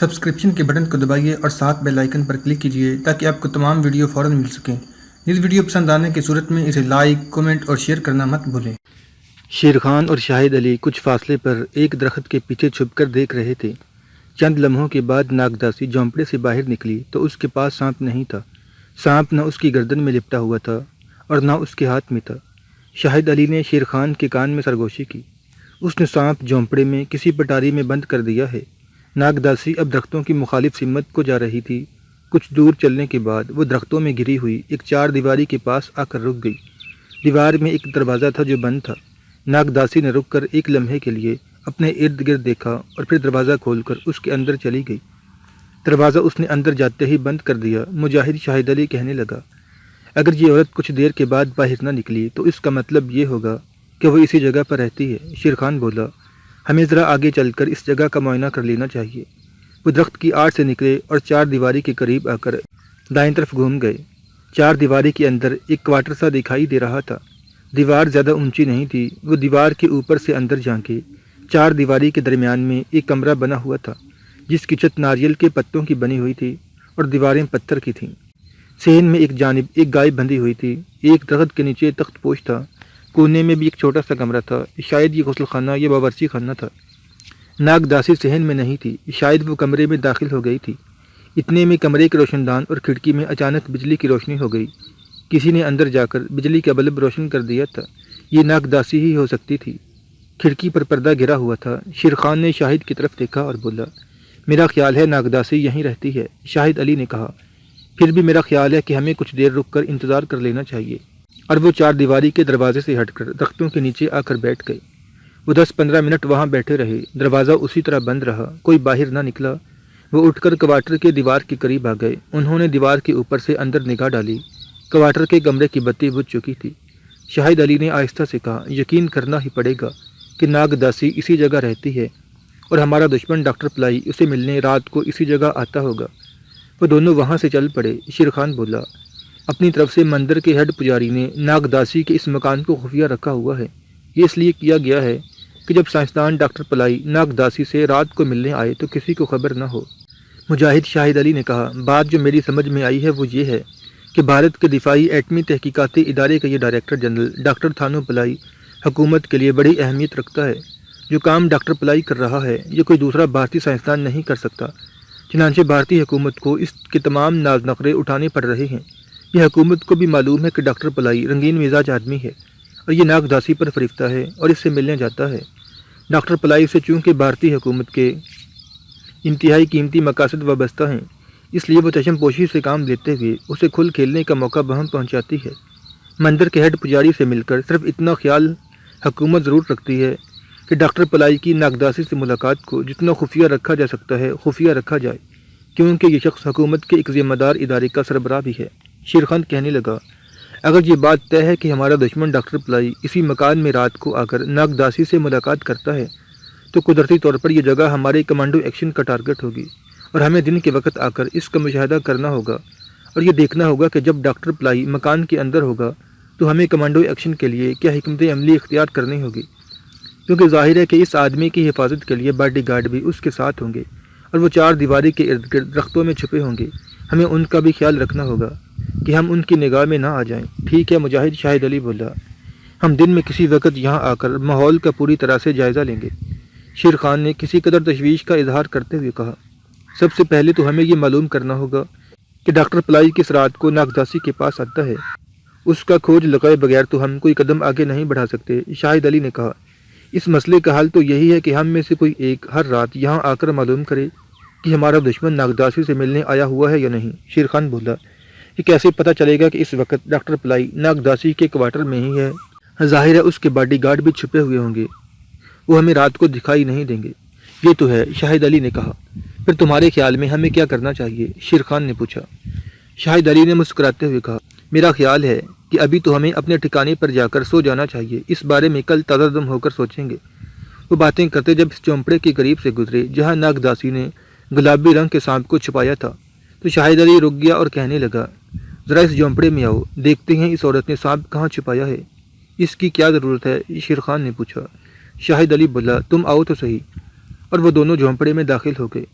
Subscription کے button کو دبائیے اور ساتھ بیل آئیکن پر کلک کیجیے تاکہ آپ کو تمام ویڈیو فوراً مل سکیں۔ اس ویڈیو پسند آنے کی صورت میں اسے لائک، کمنٹ اور شیئر کرنا مت بھولیں۔ شیر خان اور شاہد علی کچھ فاصلے پر ایک درخت کے پیچھے چھپ کر دیکھ رہے تھے۔ چند لمحوں کے بعد ناگداسی جھونپڑے سے باہر نکلی تو اس کے پاس سانپ نہیں تھا۔ سانپ نہ اس کی گردن میں لپٹا ہوا تھا اور نہ اس کے ہاتھ میں تھا۔ شاہد علی نے شیر خان کے کان میں سرگوشی کی۔ اس نے سانپ جھونپڑے میں کسی پٹاری میں بند کر دیا ہے۔ ناگداسی اب درختوں کی مخالف سمت کو جا رہی تھی۔ کچھ دور چلنے کے بعد وہ درختوں میں گھری ہوئی ایک چار دیواری کے پاس آ کر رک گئی۔ دیوار میں ایک دروازہ تھا جو بند تھا۔ ناگداسی نے رک کر ایک لمحے کے لیے اپنے ارد گرد دیکھا اور پھر دروازہ کھول کر اس کے اندر چلی گئی۔ دروازہ اس نے اندر جاتے ہی بند کر دیا۔ مجاہد شاہد علی کہنے لگا، اگر یہ عورت کچھ دیر کے بعد باہر نہ نکلی تو اس کا مطلب یہ ہوگا کہ وہ اسی جگہ پر رہتی ہے۔ شیر خان بولا، ہمیں ذرا آگے چل کر اس جگہ کا معائنہ کر لینا چاہیے۔ وہ درخت کی آڑ سے نکلے اور چار دیواری کے قریب آ کر دائیں طرف گھوم گئے۔ چار دیواری کے اندر ایک کوارٹر سا دکھائی دے رہا تھا۔ دیوار زیادہ اونچی نہیں تھی۔ وہ دیوار کے اوپر سے اندر جھانکے۔ چار دیواری کے درمیان میں ایک کمرہ بنا ہوا تھا جس کی چھت ناریل کے پتوں کی بنی ہوئی تھی اور دیواریں پتھر کی تھیں۔ صحن میں ایک جانب ایک گائے بندھی ہوئی تھی۔ ایک درخت کے نیچے تخت پوش تھا۔ کونے میں بھی ایک چھوٹا سا کمرہ تھا، شاید یہ غسل خانہ یا باورچی خانہ تھا۔ ناگداسی صحن میں نہیں تھی، شاید وہ کمرے میں داخل ہو گئی تھی۔ اتنے میں کمرے کے روشن دان اور کھڑکی میں اچانک بجلی کی روشنی ہو گئی۔ کسی نے اندر جا کر بجلی کا بلب روشن کر دیا تھا۔ یہ ناگداسی ہی ہو سکتی تھی۔ کھڑکی پر پردہ گھرا ہوا تھا۔ شیر خان نے شاہد کی طرف دیکھا اور بولا، میرا خیال ہے ناگداسی یہیں رہتی ہے۔ شاہد علی نے کہا، پھر بھی میرا خیال ہے کہ ہمیں کچھ دیر رک کر انتظار کر لینا چاہیے۔ اور وہ چار دیواری کے دروازے سے ہٹ کر درختوں کے نیچے آ کر بیٹھ گئے۔ وہ 10-15 منٹ وہاں بیٹھے رہے۔ دروازہ اسی طرح بند رہا، کوئی باہر نہ نکلا۔ وہ اٹھ کر کوارٹر کے دیوار کے قریب آ گئے۔ انہوں نے دیوار کے اوپر سے اندر نگاہ ڈالی۔ کوارٹر کے کمرے کی بتی بجھ چکی تھی۔ شاہد علی نے آہستہ سے کہا، یقین کرنا ہی پڑے گا کہ ناگداسی اسی جگہ رہتی ہے اور ہمارا دشمن ڈاکٹر پلائی اسے ملنے رات کو اسی جگہ آتا ہوگا۔ وہ دونوں وہاں سے چل پڑے۔ شیر خان بولا، اپنی طرف سے مندر کے ہیڈ پجاری نے ناگداسی کے اس مکان کو خفیہ رکھا ہوا ہے۔ یہ اس لیے کیا گیا ہے کہ جب سائنسدان ڈاکٹر پلائی ناگداسی سے رات کو ملنے آئے تو کسی کو خبر نہ ہو۔ مجاہد شاہد علی نے کہا، بات جو میری سمجھ میں آئی ہے وہ یہ ہے کہ بھارت کے دفاعی ایٹمی تحقیقاتی ادارے کا یہ ڈائریکٹر جنرل ڈاکٹر تھانو پلائی حکومت کے لیے بڑی اہمیت رکھتا ہے۔ جو کام ڈاکٹر پلائی کر رہا ہے یہ کوئی دوسرا بھارتی سائنسدان نہیں کر سکتا۔ چنانچہ بھارتی حکومت کو اس کے تمام ناز نخرے اٹھانے پڑ رہے ہیں۔ یہ حکومت کو بھی معلوم ہے کہ ڈاکٹر پلائی رنگین مزاج آدمی ہے اور یہ ناگداسی پر فریفتہ ہے اور اس سے ملنے جاتا ہے۔ ڈاکٹر پلائی سے چونکہ بھارتی حکومت کے انتہائی قیمتی مقاصد وابستہ ہیں، اس لیے وہ چشم پوشی سے کام لیتے ہوئے اسے کھل کھیلنے کا موقع بہم پہنچاتی ہے۔ مندر کے ہیڈ پجاری سے مل کر صرف اتنا خیال حکومت ضرور رکھتی ہے کہ ڈاکٹر پلائی کی ناگداسی سے ملاقات کو جتنا خفیہ رکھا جا سکتا ہے خفیہ رکھا جائے، کیونکہ یہ شخص حکومت کے ایک ذمہ دار ادارے کا سربراہ بھی ہے۔ شیر خان کہنے لگا، اگر یہ بات طے ہے کہ ہمارا دشمن ڈاکٹر پلائی اسی مکان میں رات کو آ کر ناگداسی سے ملاقات کرتا ہے تو قدرتی طور پر یہ جگہ ہمارے کمانڈو ایکشن کا ٹارگٹ ہوگی اور ہمیں دن کے وقت آ کر اس کا مشاہدہ کرنا ہوگا اور یہ دیکھنا ہوگا کہ جب ڈاکٹر پلائی مکان کے اندر ہوگا تو ہمیں کمانڈو ایکشن کے لیے کیا حکمت عملی اختیار کرنی ہوگی، کیونکہ ظاہر ہے کہ اس آدمی کی حفاظت کے لیے باڈی گارڈ بھی اس کے ساتھ ہوں گے اور وہ چار دیواری کے ارد گرد درختوں میں چھپے ہوں گے۔ ہمیں ان کا بھی خیال رکھنا ہوگا کہ ہم ان کی نگاہ میں نہ آ جائیں۔ ٹھیک ہے، مجاہد شاہد علی بولا، ہم دن میں کسی وقت یہاں آ کر ماحول کا پوری طرح سے جائزہ لیں گے۔ شیر خان نے کسی قدر تشویش کا اظہار کرتے ہوئے کہا، سب سے پہلے تو ہمیں یہ معلوم کرنا ہوگا کہ ڈاکٹر پلائی کس رات کو ناگداسی کے پاس آتا ہے۔ اس کا کھوج لگائے بغیر تو ہم کوئی قدم آگے نہیں بڑھا سکتے۔ شاہد علی نے کہا، اس مسئلے کا حل تو یہی ہے کہ ہم میں سے کوئی ایک ہر رات یہاں آ کر معلوم کرے کہ ہمارا دشمن ناگداسی سے ملنے آیا ہوا ہے یا نہیں۔ شیر خان بولا، یہ کیسے پتہ چلے گا کہ اس وقت ڈاکٹر پلائی ناگداسی کے کوارٹر میں ہی ہے؟ ظاہر ہے اس کے باڈی گارڈ بھی چھپے ہوئے ہوں گے، وہ ہمیں رات کو دکھائی نہیں دیں گے۔ یہ تو ہے، شاہد علی نے کہا۔ پھر تمہارے خیال میں ہمیں کیا کرنا چاہیے؟ شیر خان نے پوچھا۔ شاہد علی نے مسکراتے ہوئے کہا، میرا خیال ہے کہ ابھی تو ہمیں اپنے ٹھکانے پر جا کر سو جانا چاہیے، اس بارے میں کل تازہ دم ہو کر سوچیں گے۔ وہ باتیں کرتے جب اس چومپڑے کے قریب سے گزرے جہاں ناگداسی نے گلابی رنگ کے سانپ کو چھپایا تھا تو شاہد علی رک گیا اور کہنے لگا، ذرا اس جھونپڑے میں آؤ، دیکھتے ہیں اس عورت نے سانپ کہاں چھپایا ہے۔ اس کی کیا ضرورت ہے؟ شیر خان نے پوچھا۔ شاہد علی بولا، تم آؤ تو صحیح۔ اور وہ دونوں جھونپڑے میں داخل ہو گئے۔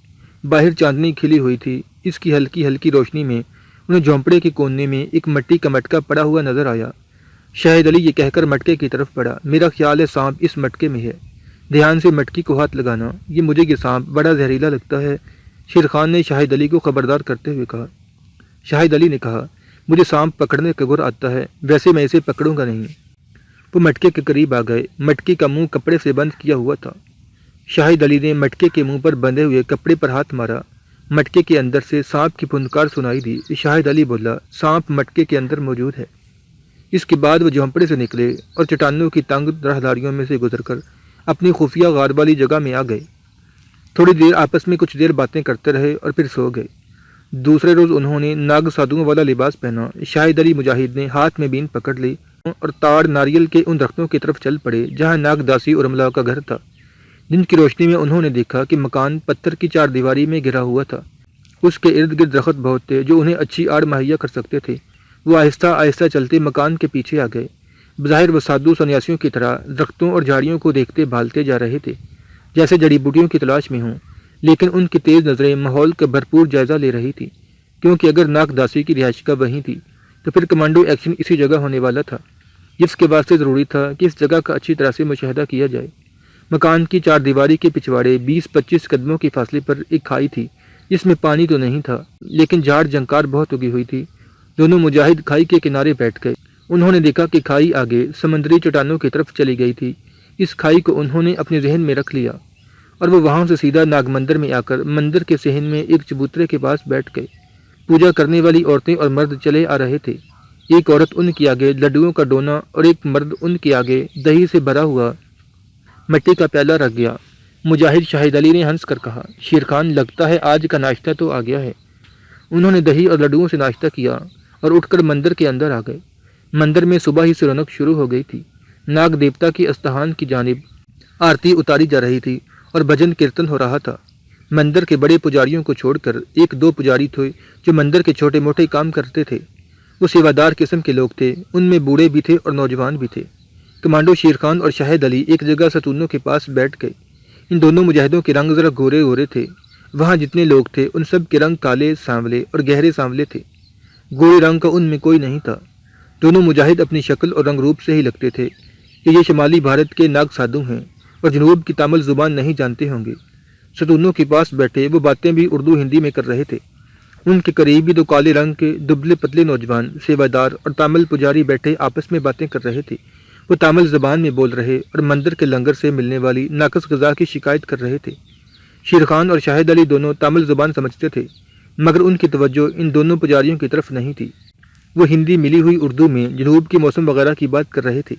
باہر چاندنی کھلی ہوئی تھی۔ اس کی ہلکی ہلکی روشنی میں انہیں جھونپڑے کے کونے میں ایک مٹی کا مٹکا پڑا ہوا نظر آیا۔ شاہد علی یہ کہہ کر مٹکے کی طرف بڑھا۔ میرا خیال ہے سانپ اس مٹکے میں ہے۔ دھیان سے مٹکی کو ہاتھ لگانا۔ یہ مجھے یہ سانپ بڑا زہریلا لگتا ہے، شیر خان نے شاہد علی کو خبردار کرتے ہوئے کہا۔ شاہد علی نے کہا، مجھے سانپ پکڑنے کا گر آتا ہے، ویسے میں اسے پکڑوں گا نہیں۔ وہ مٹکے کے قریب آ گئے۔ مٹکے کا منہ کپڑے سے بند کیا ہوا تھا۔ شاہد علی نے مٹکے کے منہ پر بندھے ہوئے کپڑے پر ہاتھ مارا۔ مٹکے کے اندر سے سانپ کی پھنکار سنائی دی۔ شاہد علی بولا، سانپ مٹکے کے اندر موجود ہے۔ اس کے بعد وہ جھونپڑے سے نکلے اور چٹانوں کی تنگ راہداریوں میں سے گزر کر اپنی خفیہ غار والی جگہ میں آ گئے۔ تھوڑی دیر آپس میں کچھ دیر باتیں کرتے رہے اور پھر سو گئے۔ دوسرے روز انہوں نے ناگ سادھوؤں والا لباس پہنا۔ شاہد علی مجاہد نے ہاتھ میں بین پکڑ لی اور تاڑ ناریل کے ان درختوں کی طرف چل پڑے جہاں ناگ داسی ارملا کا گھر تھا۔ دن کی روشنی میں انہوں نے دیکھا کہ مکان پتھر کی چار دیواری میں گھرا ہوا تھا۔ اس کے ارد گرد درخت بہت تھے جو انہیں اچھی آڑ مہیا کر سکتے تھے۔ وہ آہستہ آہستہ چلتے مکان کے پیچھے آ گئے۔ بظاہر وہ سادھو سنیاسیوں کی طرح درختوں اور جھاڑیوں کو دیکھتے بھالتے جا رہے تھے جیسے جڑی بوٹیوں کی تلاش میں ہوں، لیکن ان کی تیز نظریں ماحول کا بھرپور جائزہ لے رہی تھی، کیونکہ اگر ناگ داسی کی رہائش گاہ وہیں تھی تو پھر کمانڈو ایکشن اسی جگہ ہونے والا تھا، جس کے واسطے ضروری تھا کہ اس جگہ کا اچھی طرح سے مشاہدہ کیا جائے۔ مکان کی چار دیواری کے پچھواڑے 20-25 قدموں کی فاصلے پر ایک کھائی تھی جس میں پانی تو نہیں تھا لیکن جھاڑ جھنکار بہت اگی ہوئی تھی۔ دونوں مجاہد کھائی کے کنارے بیٹھ گئے۔ انہوں نے دیکھا کہ کھائی آگے سمندری چٹانوں کی طرف چلی گئی تھی۔ اس کھائی کو انہوں نے اپنے ذہن میں رکھ لیا اور وہ وہاں سے سیدھا ناگ مندر میں آ کر مندر کے صحن میں ایک چبوترے کے پاس بیٹھ گئے۔ پوجا کرنے والی عورتیں اور مرد چلے آ رہے تھے۔ ایک عورت ان کے آگے لڈوؤں کا ڈونا اور ایک مرد ان کے آگے دہی سے بھرا ہوا مٹی کا پیالہ رکھ گیا۔ مجاہد شاہد علی نے ہنس کر کہا، شیر خان، لگتا ہے آج کا ناشتہ تو آ گیا ہے۔ انہوں نے دہی اور لڈوؤں سے ناشتہ کیا اور اٹھ کر مندر کے اندر آ گئے۔ مندر میں صبح ہی سے رونق شروع ہو گئی تھی۔ ناگ دیوتا کی استھان کی جانب آرتی اتاری جا رہی تھی اور بھجن کیرتن ہو رہا تھا۔ مندر کے بڑے پجاریوں کو چھوڑ کر 1-2 پجاری تھے جو مندر کے چھوٹے موٹے کام کرتے تھے۔ وہ سیوادار قسم کے لوگ تھے، ان میں بوڑھے بھی تھے اور نوجوان بھی تھے۔ کمانڈو شیر خان اور شاہد علی ایک جگہ ستونوں کے پاس بیٹھ گئے۔ ان دونوں مجاہدوں کے رنگ ذرا گورے گورے تھے۔ وہاں جتنے لوگ تھے ان سب کے رنگ کالے، سانولے اور گہرے سانولے تھے۔ گورے رنگ کا ان میں کوئی نہیں تھا۔ دونوں مجاہد اپنی شکل اور رنگ روپ سے ہی لگتے تھے کہ یہ شمالی بھارت کے ناگ سادھو ہیں اور جنوب کی تامل زبان نہیں جانتے ہوں گے۔ ستونوں کے پاس بیٹھے وہ باتیں بھی اردو ہندی میں کر رہے تھے۔ ان کے قریب بھی 2 کالے رنگ کے دبلے پتلے نوجوان سیوادار اور تامل پجاری بیٹھے آپس میں باتیں کر رہے تھے۔ وہ تامل زبان میں بول رہے اور مندر کے لنگر سے ملنے والی ناقص غذا کی شکایت کر رہے تھے۔ شیر خان اور شاہد علی دونوں تامل زبان سمجھتے تھے، مگر ان کی توجہ ان دونوں پجاریوں کی طرف نہیں تھی۔ وہ ہندی ملی ہوئی اردو میں جنوب کے موسم وغیرہ کی بات کر رہے تھے۔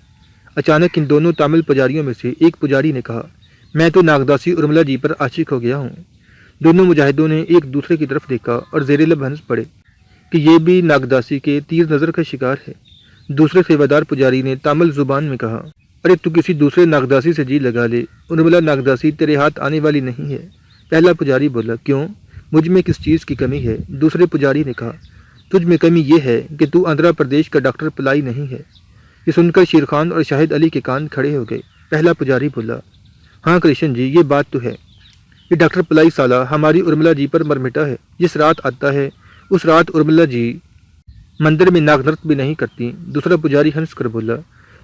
اچانک ان دونوں تامل پجاریوں میں سے ایک پجاری نے کہا، میں تو ناگداسی ارملا جی پر عاشق ہو گیا ہوں۔ دونوں مجاہدوں نے ایک دوسرے کی طرف دیکھا اور زیر لب ہنس پڑے کہ یہ بھی ناگداسی کے تیر نظر کا شکار ہے۔ دوسرے سیوادار پجاری نے تامل زبان میں کہا، ارے تو کسی دوسرے ناگداسی سے جی لگا لے، ارملا ناگداسی تیرے ہاتھ آنے والی نہیں ہے۔ پہلا پجاری بولا، کیوں؟ مجھ میں کس چیز کی کمی ہے؟ دوسرے پجاری نے کہا، تجھ میں کمی یہ ہے کہ تو آندھرا پردیش کا ڈاکٹر پلائی نہیں ہے۔ یہ سن کر شیر خان اور شاہد علی کے کان کھڑے ہو گئے۔ پہلا پجاری بولا، ہاں کرشن جی، یہ بات تو ہے۔ یہ ڈاکٹر پلائی سالہ ہماری ارملا جی پر مرمٹا ہے۔ جس رات آتا ہے اس رات ارملا جی مندر میں ناگ نرت بھی نہیں کرتی۔ دوسرا پجاری ہنس کر بولا،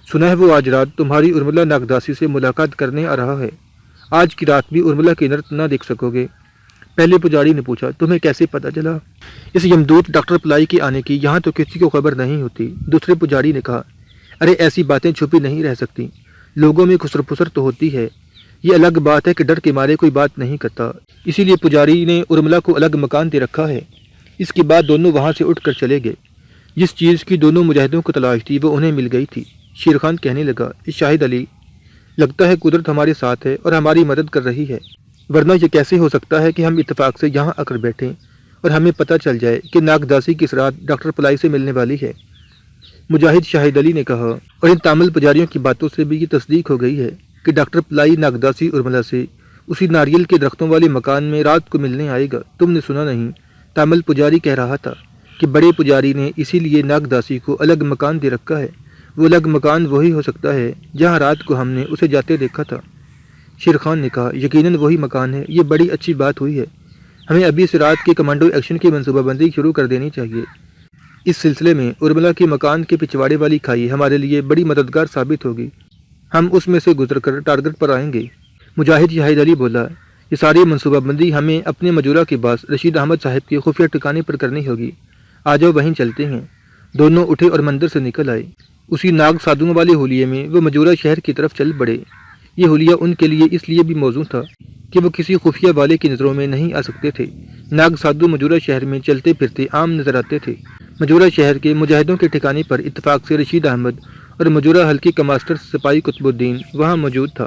سنا ہے وہ آج رات تمہاری ارملا ناگداسی سے ملاقات کرنے آ رہا ہے۔ آج کی رات بھی ارملا کی نرت نہ دیکھ سکو گے۔ پہلے پجاری نے پوچھا، تمہیں کیسے پتہ چلا؟ اس یمدوت ڈاکٹر پلائی کے آنے کی یہاں تو کسی کو خبر نہیں ہوتی۔ دوسرے پجاری نے کہا، ارے ایسی باتیں چھپی نہیں رہ سکتی، لوگوں میں خسر پسر تو ہوتی ہے۔ یہ الگ بات ہے کہ ڈر کے مارے کوئی بات نہیں کرتا، اسی لیے پجاری نے ارملا کو الگ مکان دے رکھا ہے۔ اس کے بعد دونوں وہاں سے اٹھ کر چلے گئے۔ جس چیز کی دونوں مجاہدوں کو تلاش تھی وہ انہیں مل گئی تھی۔ شیر خان کہنے لگا، شاہد علی، لگتا ہے قدرت ہمارے ساتھ ہے اور ہماری مدد کر رہی ہے، ورنہ یہ کیسے ہو سکتا ہے کہ ہم اتفاق سے یہاں آ کر بیٹھیں اور ہمیں پتہ چل جائے کہ ناگداسی کس رات ڈاکٹر پلائی سے ملنے والی ہے۔ مجاہد شاہد علی نے کہا، اور ان تامل پجاریوں کی باتوں سے بھی یہ تصدیق ہو گئی ہے کہ ڈاکٹر پلائی ناگداسی ارملا سے اسی ناریل کے درختوں والے مکان میں رات کو ملنے آئے گا۔ تم نے سنا نہیں؟ تامل پجاری کہہ رہا تھا کہ بڑے پجاری نے اسی لیے ناگداسی کو الگ مکان دے رکھا ہے۔ وہ الگ مکان وہی ہو سکتا ہے جہاں رات کو ہم نے اسے جاتے دیکھا تھا۔ شیر خان نے کہا، یقیناً وہی مکان ہے، یہ بڑی اچھی بات ہوئی ہے۔ ہمیں ابھی سے رات کے کمانڈو ایکشن کی منصوبہ بندی شروع کر دینی چاہیے۔ اس سلسلے میں ارملا کے مکان کے پچھواڑے والی کھائی ہمارے لیے بڑی مددگار ثابت ہوگی۔ ہم اس میں سے گزر کر ٹارگٹ پر آئیں گے۔ مجاہد شاہد علی بولا، یہ ساری منصوبہ بندی ہمیں اپنے مجورہ کے باس رشید احمد صاحب کے خفیہ ٹھکانے پر کرنی ہوگی۔ آ جاؤ وہیں چلتے ہیں۔ دونوں اٹھے اور مندر سے نکل آئے۔ اسی ناگ سادھوؤں والے حلیے میں وہ مجورہ شہر کی طرف چل پڑے۔ یہ حلیہ ان کے لیے اس لیے بھی موزوں تھا کہ وہ کسی خفیہ والے کی نظروں میں نہیں آ سکتے تھے۔ ناگ سادھو مجورہ شہر میں چلتے پھرتے عام نظر آتے تھے۔ مجورہ شہر کے مجاہدوں کے ٹھکانے پر اتفاق سے رشید احمد اور مجورہ حلقے کا ماسٹر سپاہی قطب الدین وہاں موجود تھا۔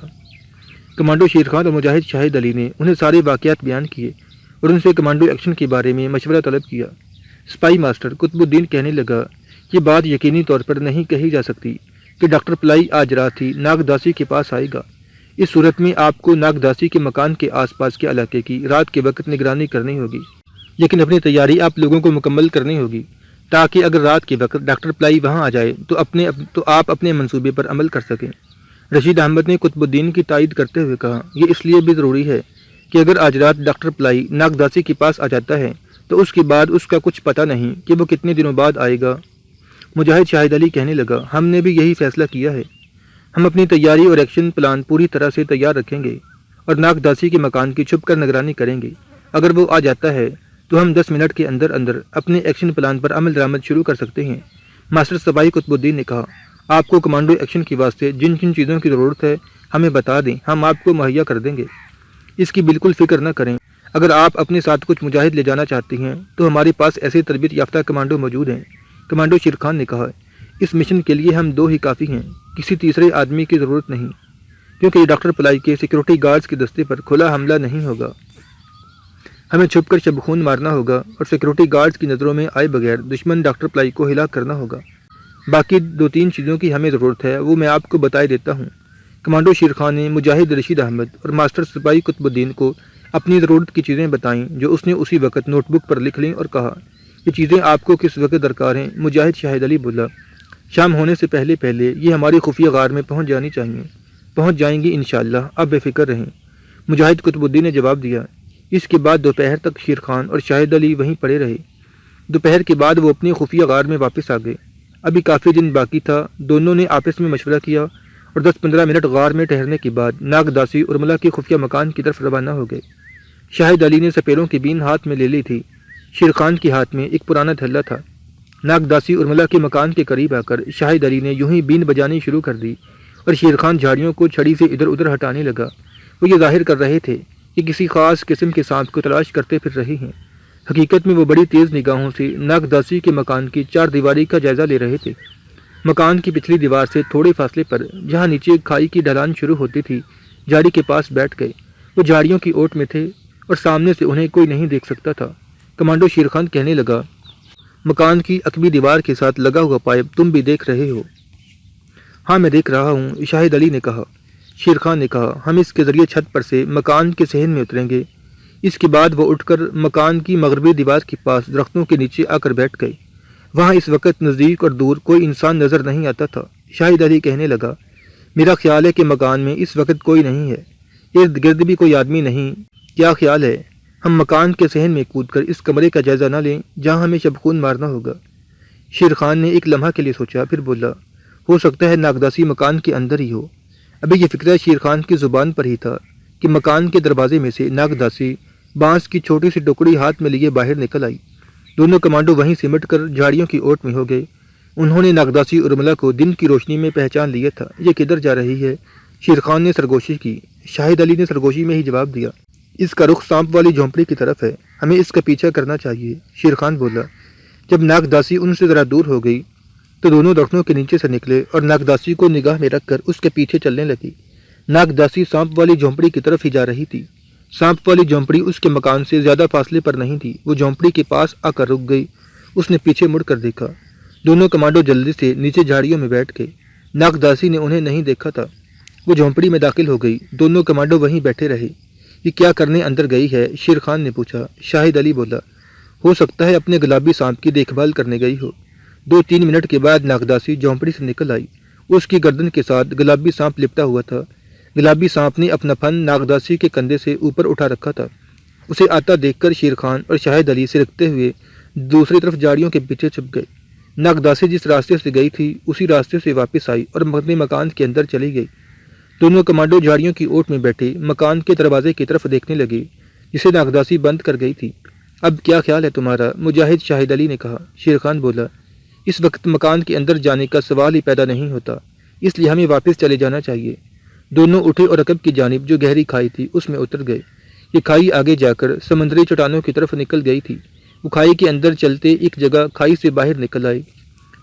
کمانڈو شیر خان اور مجاہد شاہد علی نے انہیں سارے واقعات بیان کیے اور ان سے کمانڈو ایکشن کے بارے میں مشورہ طلب کیا۔ سپاہی ماسٹر قطب الدین کہنے لگا، یہ بات یقینی طور پر نہیں کہی جا سکتی کہ ڈاکٹر پلائی آج رات ہی ناگ داسی کے پاس آئے گا۔ اس صورت میں آپ کو ناگ داسی کے مکان کے آس پاس کے علاقے کی رات کے وقت نگرانی کرنی ہوگی، لیکن اپنی تیاری آپ لوگوں کو مکمل کرنی ہوگی تاکہ اگر رات کے وقت ڈاکٹر پلائی وہاں آ جائے تو آپ اپنے منصوبے پر عمل کر سکیں۔ رشید احمد نے قطب الدین کی تائید کرتے ہوئے کہا، یہ اس لیے بھی ضروری ہے کہ اگر آج رات ڈاکٹر پلائی ناگ داسی کے پاس آ جاتا ہے تو اس کے بعد اس کا کچھ پتہ نہیں کہ وہ کتنے دنوں بعد آئے گا۔ مجاہد شاہد علی کہنے لگا، ہم نے بھی یہی فیصلہ کیا ہے۔ ہم اپنی تیاری اور ایکشن پلان پوری طرح سے تیار رکھیں گے اور ناگ داسی کے مکان کی چھپ کر نگرانی کریں گے۔ اگر وہ آ جاتا ہے تو ہم 10 منٹ کے اندر اندر اپنے ایکشن پلان پر عمل درآمد شروع کر سکتے ہیں۔ ماسٹر سپاہی قطب الدین نے کہا، آپ کو کمانڈو ایکشن کے واسطے جن جن چیزوں کی ضرورت ہے ہمیں بتا دیں، ہم آپ کو مہیا کر دیں گے۔ اس کی بالکل فکر نہ کریں۔ اگر آپ اپنے ساتھ کچھ مجاہد لے جانا چاہتے ہیں تو ہمارے پاس ایسے تربیت یافتہ کمانڈو موجود ہیں۔ کمانڈو شیر خان نے کہا، اس مشن کے لیے ہم 2 ہی کافی ہیں، کسی تیسرے آدمی کی ضرورت نہیں، کیونکہ یہ ڈاکٹر پلائی کے سیکورٹی گارڈز کے دستے پر کھلا حملہ نہیں ہوگا۔ ہمیں چھپ کر شب خون مارنا ہوگا اور سیکورٹی گارڈز کی نظروں میں آئے بغیر دشمن ڈاکٹر پلائی کو ہلاک کرنا ہوگا۔ باقی 2-3 چیزوں کی ہمیں ضرورت ہے، وہ میں آپ کو بتائے دیتا ہوں۔ کمانڈو شیر خان نے مجاہد رشید احمد اور ماسٹر سپاہی قطب الدین کو اپنی ضرورت کی چیزیں بتائیں جو اس نے اسی وقت نوٹ بک پر لکھ لیں اور کہا، یہ چیزیں آپ کو کس وقت درکار ہیں؟ مجاہد شاہد علی بولا، شام ہونے سے پہلے یہ ہماری خفیہ غار میں پہنچ جانی چاہیے۔ پہنچ جائیں گی انشاءاللہ، آپ بے فکر رہیں۔ مجاہد قطب الدین نے جواب دیا۔ اس کے بعد دوپہر تک شیر خان اور شاہد علی وہیں پڑے رہے۔ دوپہر کے بعد وہ اپنی خفیہ غار میں واپس آ گئے۔ ابھی کافی دن باقی تھا۔ دونوں نے آپس میں مشورہ کیا اور 10-15 منٹ غار میں ٹھہرنے کے بعد ناگ داسی ارملا کے خفیہ مکان کی طرف روانہ ہو گئے۔ شاہد علی نے سپیروں کی بین ہاتھ میں لے لی تھی۔ شیر خان کے ہاتھ میں ایک پرانا دھلا تھا۔ ناگ داسی ارملا کے مکان کے قریب آ کر شاہد علی نے یوں ہی بین بجانی شروع کر دی اور شیر خان جھاڑیوں کو چھڑی سے ادھر ادھر ہٹانے لگا۔ وہ یہ ظاہر کر رہے تھے کہ کسی خاص قسم کے سانپ کو تلاش کرتے پھر رہے ہیں۔ حقیقت میں وہ بڑی تیز نگاہوں سے ناگ داسی کے مکان کی 4 دیواری کا جائزہ لے رہے تھے۔ مکان کی پچھلی دیوار سے تھوڑے فاصلے پر جہاں نیچے کھائی کی ڈھلان شروع ہوتی تھی، جھاڑی کے پاس بیٹھ گئے۔ وہ جھاڑیوں کی اوٹ میں تھے اور سامنے سے انہیں کوئی نہیں دیکھ سکتا تھا۔ کمانڈو شیر خان کہنے لگا، مکان کی عقبی دیوار کے ساتھ لگا ہوا پائپ تم بھی دیکھ رہے ہو؟ ہاں میں دیکھ رہا ہوں، شاہد علی نے کہا۔ شیر خان نے کہا، ہم اس کے ذریعے چھت پر سے مکان کے صحن میں اتریں گے۔ اس کے بعد وہ اٹھ کر مکان کی مغربی دیوار کے پاس درختوں کے نیچے آ کر بیٹھ گئے۔ وہاں اس وقت نزدیک اور دور کوئی انسان نظر نہیں آتا تھا۔ شاہد علی کہنے لگا، میرا خیال ہے کہ مکان میں اس وقت کوئی نہیں ہے، ارد گرد بھی کوئی آدمی نہیں۔ کیا خیال ہے ہم مکان کے صحن میں کود کر اس کمرے کا جائزہ نہ لیں جہاں ہمیں شب خون مارنا ہوگا؟ شیر خان نے ایک لمحہ کے لیے سوچا، پھر بولا، ہو سکتا ہے ناگداسی مکان کے اندر ہی ہو۔ ابھی یہ فکرہ شیر خان کی زبان پر ہی تھا کہ مکان کے دروازے میں سے ناگداسی بانس کی چھوٹی سی ٹکڑی ہاتھ میں لیے باہر نکل آئی۔ دونوں کمانڈو وہیں سمٹ کر جھاڑیوں کی اوٹ میں ہو گئے۔ انہوں نے ناگداسی ارملا کو دن کی روشنی میں پہچان لیا تھا۔ یہ کدھر جا رہی ہے؟ شیر خان نے سرگوشی کی۔ شاہد علی نے سرگوشی میں ہی جواب دیا، اس کا رخ سانپ والی جھونپڑی کی طرف ہے، ہمیں اس کا پیچھا کرنا چاہیے۔ شیر خان بولا۔ جب ناگداسی ان سے ذرا دور ہو گئی تو دونوں درختوں کے نیچے سے نکلے اور ناگداسی کو نگاہ میں رکھ کر اس کے پیچھے چلنے لگی۔ ناگداسی سانپ والی جھونپڑی کی طرف ہی جا رہی تھی۔ سانپ والی جھونپڑی اس کے مکان سے زیادہ فاصلے پر نہیں تھی۔ وہ جھونپڑی کے پاس آ کر رک گئی۔ اس نے پیچھے مڑ کر دیکھا۔ دونوں کمانڈو جلدی سے نیچے جھاڑیوں میں بیٹھ گئے۔ ناگداسی نے انہیں نہیں دیکھا تھا۔ وہ جھونپڑی میں داخل ہو گئی۔ دونوں کمانڈو وہیں بیٹھے رہے۔ یہ کیا کرنے اندر گئی ہے؟ شیر خان نے پوچھا۔ شاہد علی بولا، ہو سکتا ہے اپنے گلابی سانپ کی دیکھ بھال کرنے گئی ہو۔ 2-3 منٹ کے بعد ناگداسی جھونپڑی سے نکل آئی۔ اس کی گردن کے ساتھ گلابی سانپ لپٹا ہوا تھا۔ گلابی سانپ نے اپنا پھن ناگداسی کے کندھے سے اوپر اٹھا رکھا تھا۔ اسے آتا دیکھ کر شیر خان اور شاہد علی سرکتے ہوئے دوسری طرف جھاڑیوں کے پیچھے چھپ گئے۔ ناگداسی جس راستے سے گئی تھی اسی راستے سے واپس آئی اور اپنے مکان کے اندر چلی گئی۔ دونوں کمانڈو جھاڑیوں کی اوٹ میں بیٹھے مکان کے دروازے کی طرف دیکھنے لگے جسے ناگداسی بند کر گئی تھی۔ اب کیا خیال ہے تمہارا؟ مجاہد شاہد علی نے کہا۔ شیر خان بولا، اس وقت مکان کے اندر جانے کا سوال ہی پیدا نہیں ہوتا، اس لیے ہمیں واپس چلے جانا چاہیے۔ دونوں اٹھے اور عقب کی جانب جو گہری کھائی تھی اس میں اتر گئے۔ یہ کھائی آگے جا کر سمندری چٹانوں کی طرف نکل گئی تھی۔ وہ کھائی کے اندر چلتے ایک جگہ کھائی سے باہر نکل آئے۔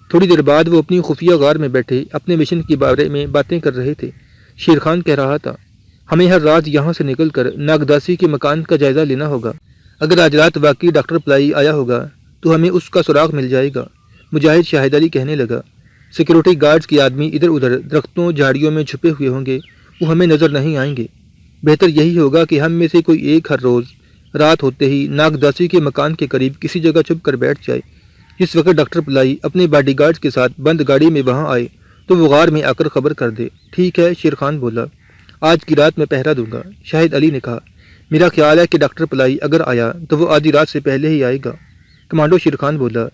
تھوڑی دیر بعد وہ اپنی خفیہ غار میں بیٹھے اپنے مشن کے بارے میں باتیں کر رہے تھے۔ شیر خان کہہ رہا تھا، ہمیں ہر رات یہاں سے نکل کر ناگداسی کے مکان کا جائزہ لینا ہوگا۔ اگر آج رات واقعی ڈاکٹر پلائی آیا ہوگا تو ہمیں اس کا سراغ مل جائے گا۔ مجاہد شاہد علی کہنے لگا، سیکیورٹی گارڈز کے آدمی ادھر ادھر درختوں جھاڑیوں میں چھپے ہوئے ہوں گے، وہ ہمیں نظر نہیں آئیں گے۔ بہتر یہی ہوگا کہ ہم میں سے کوئی ایک ہر روز رات ہوتے ہی ناگداسی کے مکان کے قریب کسی جگہ چھپ کر بیٹھ جائے۔ جس وقت ڈاکٹر پلائی اپنے باڈی گارڈز کے ساتھ بند گاڑی میں وہاں آئے تو وہ غار میں آ کر خبر کر دے۔ ٹھیک ہے، شیر خان بولا، آج کی رات میں پہرا دوں گا۔ شاہد علی نے کہا، میرا خیال ہے کہ ڈاکٹر پلائی اگر آیا تو وہ آدھی رات سے پہلے ہی آئے گا۔ کمانڈو شیر خان بولا،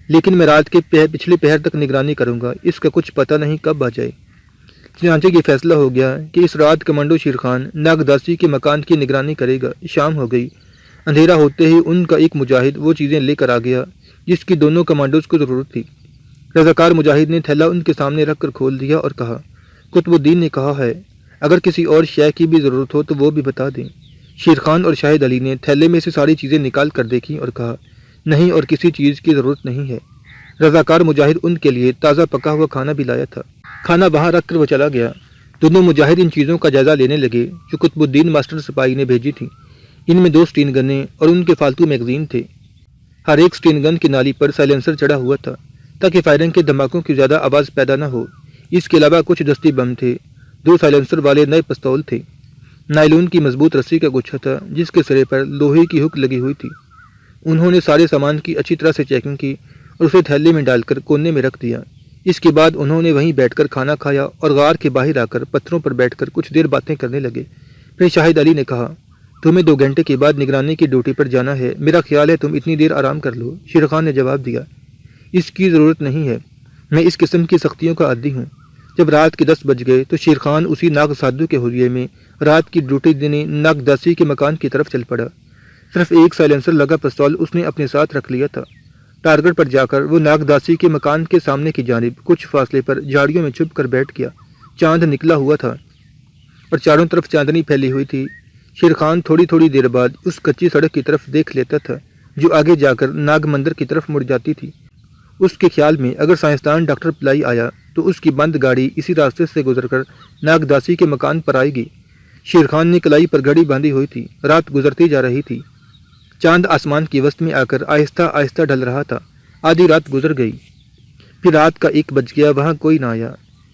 لیکن میں رات کے پچھلے پہر تک نگرانی کروں گا، اس کا کچھ پتہ نہیں کب آ جائے۔ چنانچہ یہ فیصلہ ہو گیا کہ اس رات کمانڈو شیر خان ناگداسی کے مکان کی نگرانی کرے گا۔ شام ہو گئی۔ اندھیرا ہوتے ہی ان کا ایک مجاہد وہ چیزیں لے کر آ گیا جس کی دونوں کمانڈوز کو ضرورت تھی۔ رضاکار مجاہد نے تھیلا ان کے سامنے رکھ کر کھول دیا اور کہا، قطب الدین نے کہا ہے اگر کسی اور شے کی بھی ضرورت ہو تو وہ بھی بتا دیں۔ شیر خان اور شاہد علی نے تھیلے میں سے ساری چیزیں نکال کر دیکھیں اور کہا، نہیں، اور کسی چیز کی ضرورت نہیں ہے۔ رضاکار مجاہد ان کے لیے تازہ پکا ہوا کھانا بھی لایا تھا۔ کھانا وہاں رکھ کر وہ چلا گیا۔ دونوں مجاہد ان چیزوں کا جائزہ لینے لگے جو قطب الدین ماسٹر سپاہی نے بھیجی تھیں۔ ان میں 2 اسٹین گنیں اور ان کے فالتو میگزین تھے۔ ہر ایک اسٹین گن کی نالی پر سائلنسر چڑھا ہوا تھا تاکہ فائرنگ کے دھماکوں کی زیادہ آواز پیدا نہ ہو۔ اس کے علاوہ کچھ دستی بم تھے، 2 سائلنسر والے نئے پستول تھے۔ نائلون کی مضبوط رسی کا گچھا تھا جس کے سرے پر لوہے کی ہک لگی ہوئی تھی۔ انہوں نے سارے سامان کی اچھی طرح سے چیکنگ کی اور اسے تھیلے میں ڈال کر کونے میں رکھ دیا۔ اس کے بعد انہوں نے وہیں بیٹھ کر کھانا کھایا اور غار کے باہر آ کر پتھروں پر بیٹھ کر کچھ دیر باتیں کرنے لگے۔ پھر شاہد علی نے کہا، تمہیں 2 گھنٹے کے بعد نگرانی کی ڈیوٹی پر جانا ہے، میرا خیال ہے تم اتنی دیر آرام کر لو۔ شیر خان نے جواب دیا، اس کی ضرورت نہیں ہے، میں اس قسم کی سختیوں کا عادی ہوں۔ جب رات کے 10 بج گئے تو شیر خان اسی ناگ سادھو کے حلیے میں رات کی ڈیوٹی دینے ناگداسی کے مکان کی طرف چل پڑا۔ صرف ایک سائلنسر لگا پستول اس نے اپنے ساتھ رکھ لیا تھا۔ ٹارگٹ پر جا کر وہ ناگداسی کے مکان کے سامنے کی جانب کچھ فاصلے پر جھاڑیوں میں چھپ کر بیٹھ گیا۔ چاند نکلا ہوا تھا اور چاروں طرف چاندنی پھیلی ہوئی تھی۔ شیر خان تھوڑی تھوڑی دیر بعد اس کچی سڑک کی طرف دیکھ لیتا تھا جو آگے جا کر ناگ مندر کی طرف مڑ جاتی تھی۔ اس کے خیال میں اگر سائنسدان ڈاکٹر پلائی آیا تو اس کی بند گاڑی اسی راستے سے گزر کر ناگداسی کے مکان پر آئے گی۔ شیر خان نے کلائی پر گھڑی باندھی ہوئی تھی۔ رات گزرتی جا رہی تھی۔ چاند آسمان کی وسط میں آ کر آہستہ آہستہ ڈھل رہا تھا۔ آدھی رات گزر گئی۔ پھر رات کا 1 بج گیا، وہاں کوئی نہ آیا۔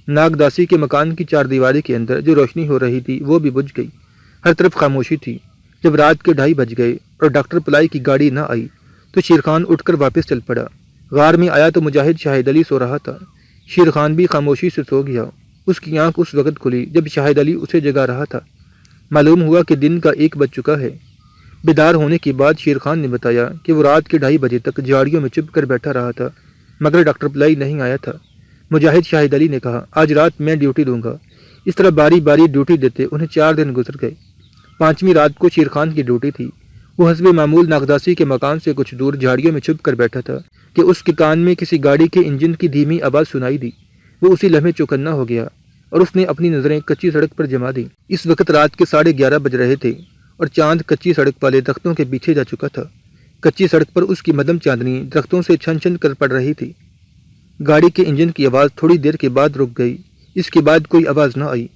ناگداسی کے مکان کی 4 دیواری کے اندر جو روشنی ہو رہی تھی وہ بھی بجھ گئی۔ ہر طرف خاموشی تھی۔ جب رات کے 2:30 بج گئے اور ڈاکٹر پلائی کی گاڑی نہ آئی تو شیر خان اٹھ کر واپس چل پڑا۔ غار میں آیا تو مجاہد شاہد علی سو رہا تھا۔ شیر خان بھی خاموشی سے سو گیا۔ اس کی آنکھ اس وقت کھلی جب شاہد علی اسے جگا رہا تھا۔ معلوم ہوا کہ دن کا 1 بج چکا ہے۔ بیدار ہونے کے بعد شیر خان نے بتایا کہ وہ رات کے 2:30 بجے تک جھاڑیوں میں چھپ کر بیٹھا رہا تھا مگر ڈاکٹر پلائی نہیں آیا تھا۔ مجاہد شاہد علی نے کہا، آج رات میں ڈیوٹی دوں گا۔ اس طرح باری باری ڈیوٹی دیتے انہیں 4 دن گزر گئے۔ 5ویں رات کو شیر خان کی ڈیوٹی تھی۔ وہ حسب معمول ناگداسی کے مکان سے کچھ دور جھاڑیوں میں چھپ کر بیٹھا تھا کہ اس کے کان میں کسی گاڑی کے انجن کی دھیمی آواز سنائی دی۔ وہ اسی لمحے چوکنا ہو گیا اور اس نے اپنی نظریں کچی سڑک پر جما دیں۔ اس وقت رات کے 11:30 بج رہے تھے اور چاند کچی سڑک والے درختوں کے پیچھے جا چکا تھا۔ کچی سڑک پر اس کی مدھم چاندنی درختوں سے چھن چھن کر پڑ رہی تھی۔ گاڑی کے انجن کی آواز تھوڑی دیر کے بعد رک گئی۔ اس کے بعد کوئی آواز نہ آئی۔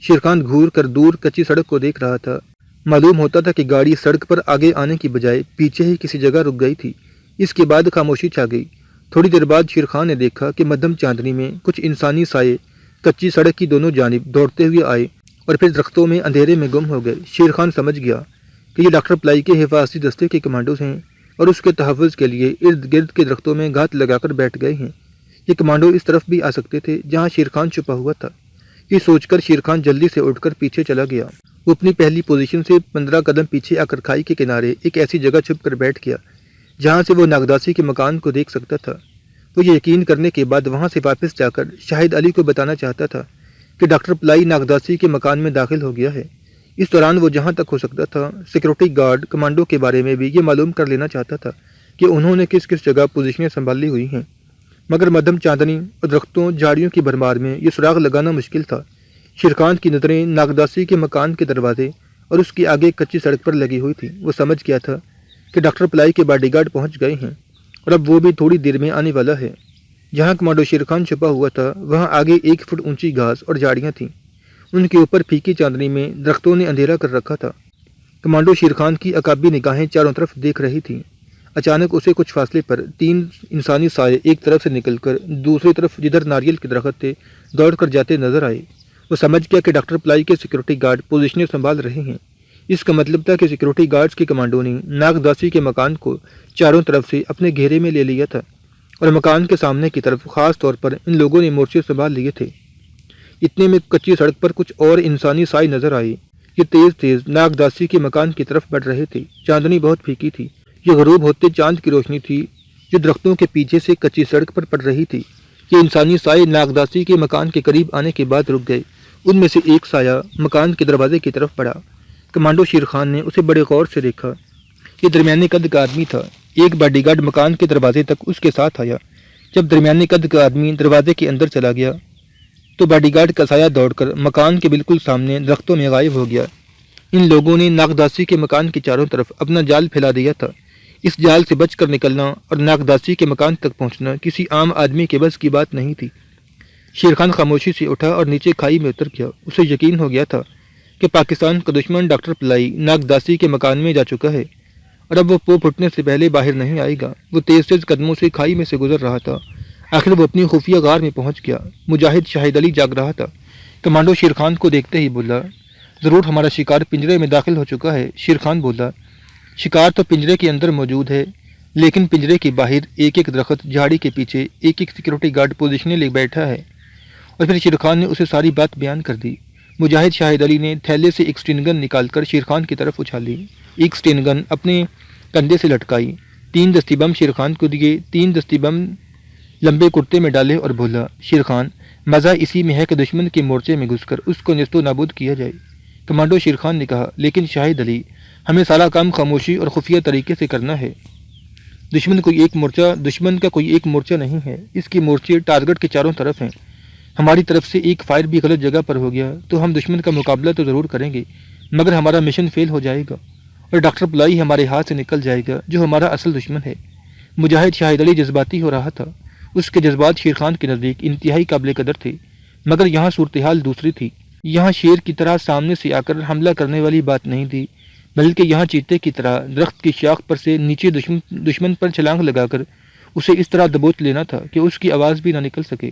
شیر خان گھور کر دور کچی سڑک کو دیکھ رہا تھا۔ معلوم ہوتا تھا کہ گاڑی سڑک پر آگے آنے کی بجائے پیچھے ہی کسی جگہ رک گئی تھی۔ اس کے بعد خاموشی چھا گئی۔ تھوڑی دیر بعد شیر خان نے دیکھا کہ مدھم چاندنی میں کچھ انسانی سائے کچی سڑک کی دونوں جانب دوڑتے ہوئے آئے اور پھر درختوں میں اندھیرے میں گم ہو گئے۔ شیر خان سمجھ گیا کہ یہ ڈاکٹر پلائی کے حفاظتی دستے کے کمانڈوز ہیں اور اس کے تحفظ کے لیے ارد گرد کے درختوں میں گھات لگا کر بیٹھ گئے ہیں۔ یہ کمانڈو اس طرف بھی آ سکتے تھے جہاں شیر خان چھپا ہوا تھا۔ یہ سوچ کر شیر خان جلدی سے اٹھ کر پیچھے چلا گیا۔ وہ اپنی پہلی پوزیشن سے 15 قدم پیچھے آ کر کھائی کے کنارے ایک ایسی جگہ چھپ کر بیٹھ گیا جہاں سے وہ ناگداسی کے مکان کو دیکھ سکتا تھا۔ وہ یہ یقین کرنے کے بعد وہاں سے واپس جا کر شاہد علی کو بتانا چاہتا تھا کہ ڈاکٹر پلائی ناگداسی کے مکان میں داخل ہو گیا ہے۔ اس دوران وہ جہاں تک ہو سکتا تھا سیکورٹی گارڈ کمانڈو کے بارے میں بھی یہ معلوم کر لینا چاہتا تھا کہ انہوں نے کس کس جگہ پوزیشنیں سنبھالی ہوئی ہیں، مگر مدھم چاندنی اور درختوں جھاڑیوں کی بھرمار میں یہ سراغ لگانا مشکل تھا۔ شیرخان کی نظریں ناگداسی کے مکان کے دروازے اور اس کی آگے کچی سڑک پر لگی ہوئی تھی۔ وہ سمجھ گیا تھا کہ ڈاکٹر پلائی کے باڈی گارڈ پہنچ گئے ہیں اور اب وہ بھی تھوڑی دیر میں آنے والا ہے۔ جہاں کمانڈو شیرخان چھپا ہوا تھا وہاں آگے 1 فٹ اونچی گھاس اور جھاڑیاں تھیں، ان کے اوپر پھیکی چاندنی میں درختوں نے اندھیرا کر رکھا تھا۔ کمانڈو شیرخان کی عقابی نگاہیں چاروں طرف دیکھ رہی تھیں۔ اچانک اسے کچھ فاصلے پر 3 انسانی سائے ایک طرف سے نکل کر دوسری طرف جدھر ناریل کے درخت تھے دوڑ کر جاتے نظر آئے۔ وہ سمجھ گیا کہ ڈاکٹر پلائی کے سیکورٹی گارڈ پوزیشنیں سنبھال رہے ہیں۔ اس کا مطلب تھا کہ سیکورٹی گارڈز کے کمانڈو نے ناگداسی کے مکان کو چاروں طرف سے اپنے گھیرے میں لے لیا تھا اور مکان کے سامنے کی طرف خاص طور پر ان لوگوں نے مورچے سنبھال لیے تھے۔ اتنے میں کچی سڑک پر کچھ اور انسانی سائے نظر آئے۔ یہ تیز تیز ناگداسی کے مکان کی طرف بڑھ رہے تھے۔ چاندنی بہت پھیکی تھی۔ یہ غروب ہوتے چاند کی روشنی تھی جو درختوں کے پیچھے سے کچی سڑک پر پڑ رہی تھی۔ یہ انسانی سائے ناگداسی کے مکان کے قریب آنے کے بعد رک گئے۔ ان میں سے ایک سایہ مکان کے دروازے کی طرف بڑھا۔ کمانڈو شیرخان نے اسے بڑے غور سے دیکھا۔ یہ درمیانے قد کا آدمی تھا۔ ایک باڈی گارڈ مکان کے دروازے تک اس کے ساتھ آیا۔ جب درمیانے قد کا آدمی دروازے کے اندر چلا گیا تو باڈی گارڈ کا سایہ دوڑ کر مکان کے بالکل سامنے درختوں میں غائب ہو گیا۔ ان لوگوں نے ناگداسی کے مکان کے چاروں طرف اپنا جال پھیلا دیا تھا۔ اس جال سے بچ کر نکلنا اور ناگداسی کے مکان تک پہنچنا کسی عام آدمی کے بس کی بات نہیں تھی۔ شیرخان خاموشی سے اٹھا اور نیچے کھائی میں اتر گیا۔ اسے یقین ہو گیا تھا کہ پاکستان کا دشمن ڈاکٹر پلائی ناگداسی کے مکان میں جا چکا ہے اور اب وہ پو پھٹنے سے پہلے باہر نہیں آئے گا۔ وہ تیز تیز قدموں سے کھائی میں سے گزر رہا تھا۔ آخر وہ اپنی خفیہ غار میں پہنچ گیا۔ مجاہد شاہد علی جاگ رہا تھا۔ کمانڈو شیرخان کو دیکھتے ہی بولا، ضرور ہمارا شکار پنجرے میں داخل ہو چکا ہے۔ شیرخان بولا، شکار تو پنجرے کے اندر موجود ہے، لیکن پنجرے کے باہر ایک ایک درخت جھاڑی کے پیچھے ایک ایک سیکورٹی گارڈ پوزیشنیں لے بیٹھا ہے۔ اور پھر شیرخان نے اسے ساری بات بیان کر دی۔ مجاہد شاہد علی نے تھیلے سے ایک سٹین گن نکال کر شیرخان کی طرف اچھالی۔ ایک سٹین گن اپنے کندھے سے لٹکائی، 3 دستی بم شیرخان کو دیے، 3 دستی بم لمبے کرتے میں ڈالے اور بولا، شیرخان، مزہ اسی میں ہے کہ دشمن کے مورچے میں گھس کر اس کو نیست و نابود کیا جائے۔ کمانڈو شیرخان نے کہا، لیکن شاہد علی، ہمیں سارا کام خاموشی اور خفیہ طریقے سے کرنا ہے۔ دشمن کا کوئی ایک مورچہ نہیں ہے، اس کے مورچے ٹارگٹ کے چاروں طرف ہیں۔ ہماری طرف سے ایک فائر بھی غلط جگہ پر ہو گیا تو ہم دشمن کا مقابلہ تو ضرور کریں گے، مگر ہمارا مشن فیل ہو جائے گا اور ڈاکٹر پلائی ہمارے ہاتھ سے نکل جائے گا جو ہمارا اصل دشمن ہے۔ مجاہد شاہد علی جذباتی ہو رہا تھا۔ اس کے جذبات شیرخان کے نزدیک انتہائی قابل قدر تھے، مگر یہاں صورتحال دوسری تھی۔ یہاں شیر کی طرح سامنے سے آ کر حملہ کرنے والی بات نہیں تھی، بلکہ یہاں چیتے کی طرح درخت کی شاخ پر سے نیچے دشمن پر چھلانگ لگا کر اسے اس طرح دبوچ لینا تھا کہ اس کی آواز بھی نہ نکل سکے۔